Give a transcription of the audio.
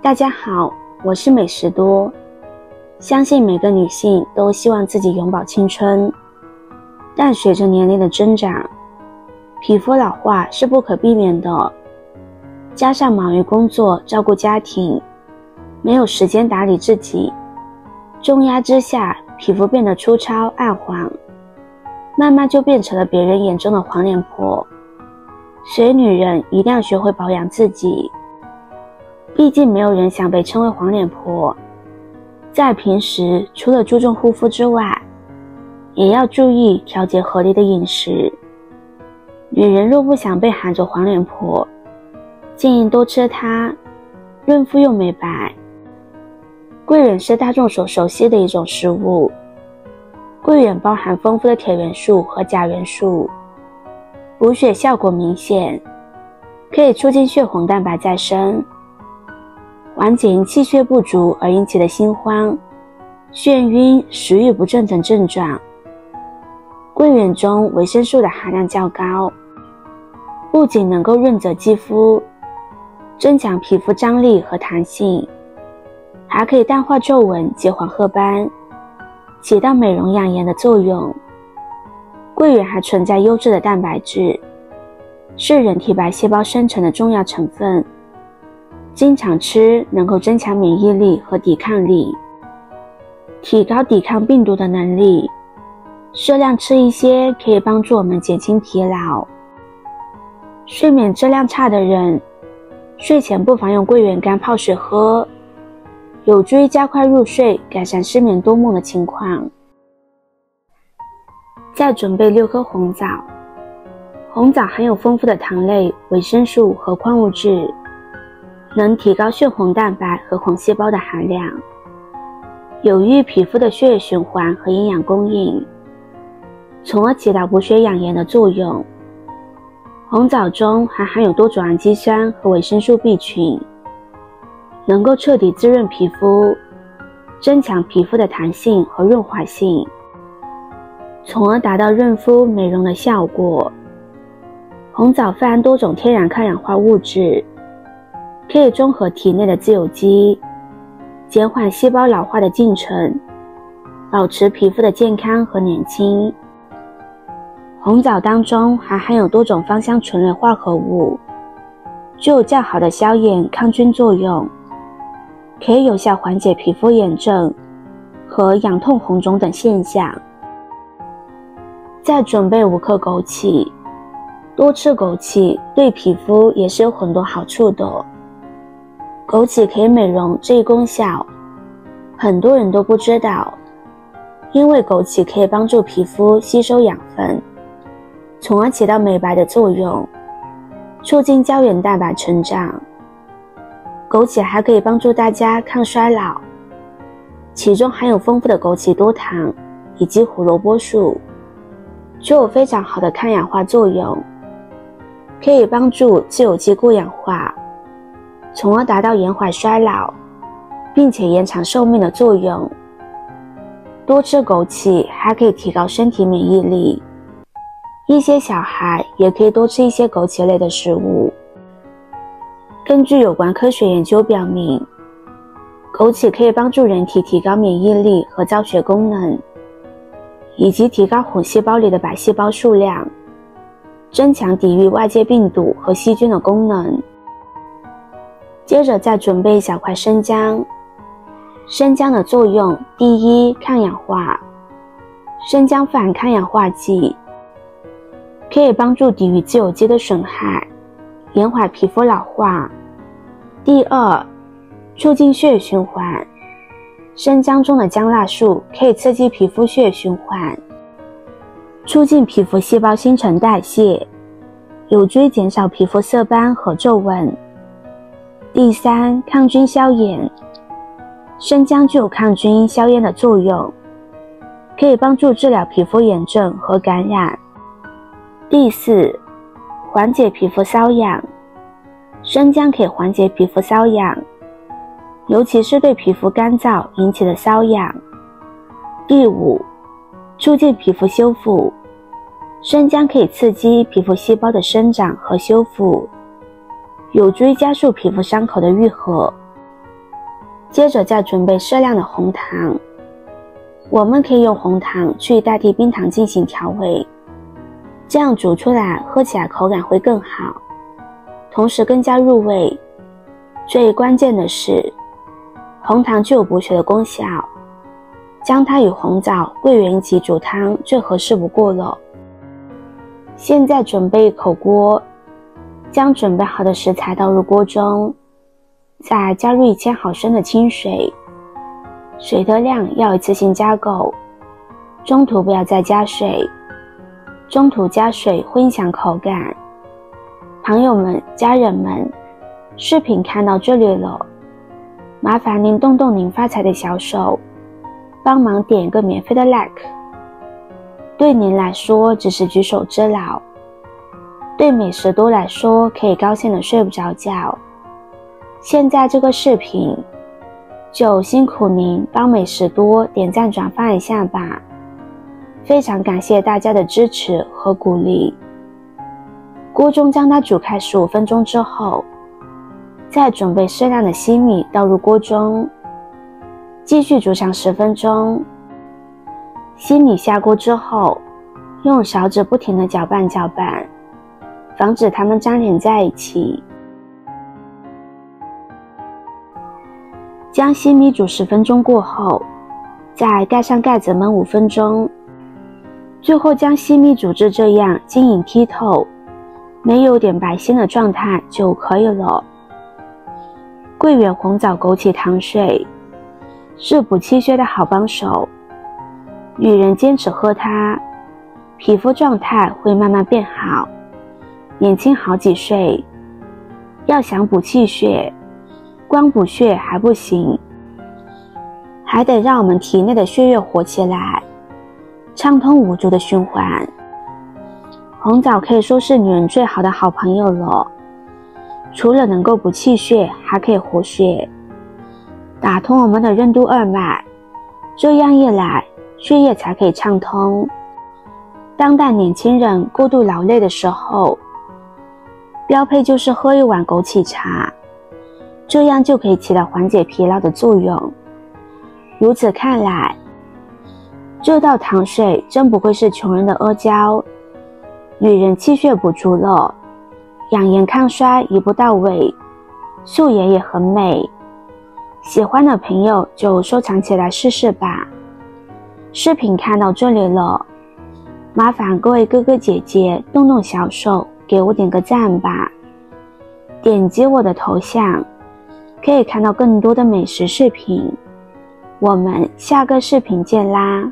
大家好，我是美食多。相信每个女性都希望自己永葆青春，但随着年龄的增长，皮肤老化是不可避免的。加上忙于工作、照顾家庭，没有时间打理自己，重压之下，皮肤变得粗糙暗黄，慢慢就变成了别人眼中的黄脸婆。所以女人一定要学会保养自己，毕竟没有人想被称为黄脸婆。在平时除了注重护肤之外，也要注意调节合理的饮食。女人若不想被喊作黄脸婆，建议多吃它，润肤又美白。桂圆是大众所熟悉的一种食物，桂圆包含丰富的铁元素和钾元素，补血效果明显，可以促进血红蛋白再生，缓解因气血不足而引起的心慌、眩晕、食欲不振等症状。桂圆中维生素的含量较高，不仅能够润泽肌肤，增强皮肤张力和弹性，还可以淡化皱纹、结黄褐斑，起到美容养颜的作用。桂圆还存在优质的蛋白质，是人体白细胞生成的重要成分，经常吃能够增强免疫力和抵抗力，提高抵抗病毒的能力。适量吃一些可以帮助我们减轻疲劳。睡眠质量差的人，睡前不妨用桂圆干泡水喝，有助于加快入睡，改善失眠多梦的情况。再准备6颗红枣。红枣含有丰富的糖类、维生素和矿物质，能提高血红蛋白和红细胞的含量，有益于皮肤的血液循环和营养供应，从而起到补血养颜的作用。红枣中还含有多种氨基酸和维生素 B 群，能够彻底滋润皮肤，增强皮肤的弹性和润滑性，从而达到润肤美容的效果。红枣富含多种天然抗氧化物质，可以中和体内的自由基，减缓细胞老化的进程，保持皮肤的健康和年轻。红枣当中还含有多种芳香醇类化合物，具有较好的消炎抗菌作用，可以有效缓解皮肤炎症和痒痛红肿等现象。再准备5颗枸杞。多吃枸杞对皮肤也是有很多好处的。枸杞可以美容这一功效，很多人都不知道，因为枸杞可以帮助皮肤吸收养分，从而起到美白的作用，促进胶原蛋白成长。枸杞还可以帮助大家抗衰老，其中含有丰富的枸杞多糖以及胡萝卜素，具有非常好的抗氧化作用，可以帮助自由基过氧化，从而达到延缓衰老并且延长寿命的作用。多吃枸杞还可以提高身体免疫力，一些小孩也可以多吃一些枸杞类的食物。根据有关科学研究表明，枸杞可以帮助人体提高免疫力和造血功能，以及提高红细胞里的白细胞数量，增强抵御外界病毒和细菌的功能。接着再准备1小块生姜。生姜的作用，第一，抗氧化。生姜富含抗氧化剂，可以帮助抵御自由基的损害，延缓皮肤老化。第二，促进血液循环。生姜中的姜辣素可以刺激皮肤血液循环，促进皮肤细胞新陈代谢，有助于减少皮肤色斑和皱纹。第三，抗菌消炎。生姜具有抗菌消炎的作用，可以帮助治疗皮肤炎症和感染。第四，缓解皮肤瘙痒。生姜可以缓解皮肤瘙痒，尤其是对皮肤干燥引起的瘙痒。第五，促进皮肤修复。生姜可以刺激皮肤细胞的生长和修复，有助于加速皮肤伤口的愈合。接着再准备适量的红糖，我们可以用红糖去代替冰糖进行调味，这样煮出来喝起来口感会更好，同时更加入味。最关键的是，红糖具有补血的功效，将它与红枣、桂圆一起煮汤最合适不过了。现在准备一口锅，将准备好的食材倒入锅中，再加入1000毫升的清水，水的量要一次性加够，中途不要再加水，中途加水会影响口感。朋友们、家人们，视频看到这里了，麻烦您动动您发财的小手，帮忙点一个免费的 like， 对您来说只是举手之劳，对美食多来说可以高兴的睡不着觉。现在这个视频就辛苦您帮美食多点赞转发一下吧，非常感谢大家的支持和鼓励。锅中将它煮开15分钟之后，再准备适量的西米倒入锅中，继续煮上10分钟。西米下锅之后，用勺子不停地搅拌搅拌，防止它们粘连在一起。将西米煮10分钟过后，再盖上盖子焖5分钟，最后将西米煮至这样晶莹剔透，没有点白鲜的状态就可以了。桂圆红枣枸杞糖水是补气血的好帮手，女人坚持喝它，皮肤状态会慢慢变好，年轻好几岁。要想补气血，光补血还不行，还得让我们体内的血液活起来，畅通无阻的循环。红枣可以说是女人最好的好朋友了，除了能够补气血，还可以活血，打通我们的任督二脉，这样一来血液才可以畅通。当代年轻人过度劳累的时候，标配就是喝一碗枸杞茶，这样就可以起到缓解疲劳的作用。如此看来，这道糖水真不愧是穷人的阿胶，女人气血补足了，养颜抗衰一步到位，素颜也很美。喜欢的朋友就收藏起来试试吧。视频看到这里了，麻烦各位哥哥姐姐动动小手给我点个赞吧，点击我的头像可以看到更多的美食视频，我们下个视频见啦。